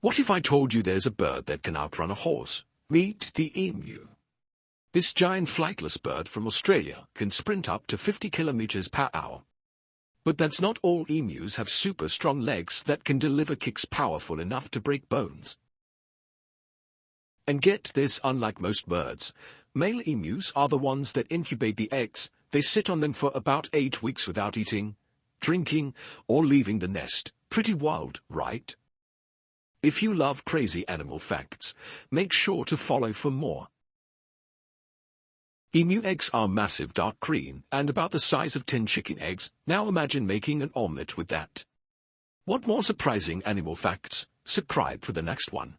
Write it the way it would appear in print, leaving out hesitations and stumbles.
What if I told you there's a bird that can outrun a horse? Meet the emu. This giant flightless bird from Australia can sprint up to 50 kilometers per hour. But that's not all. Emus have super strong legs that can deliver kicks powerful enough to break bones. And get this, unlike most birds, male emus are the ones that incubate the eggs. They sit on them for about 8 weeks without eating, drinking, or leaving the nest. Pretty wild, right? If you love crazy animal facts, make sure to follow for more. Emu eggs are massive, dark green, and about the size of 10 chicken eggs. Now imagine making an omelette with that. What more surprising animal facts? Subscribe for the next one.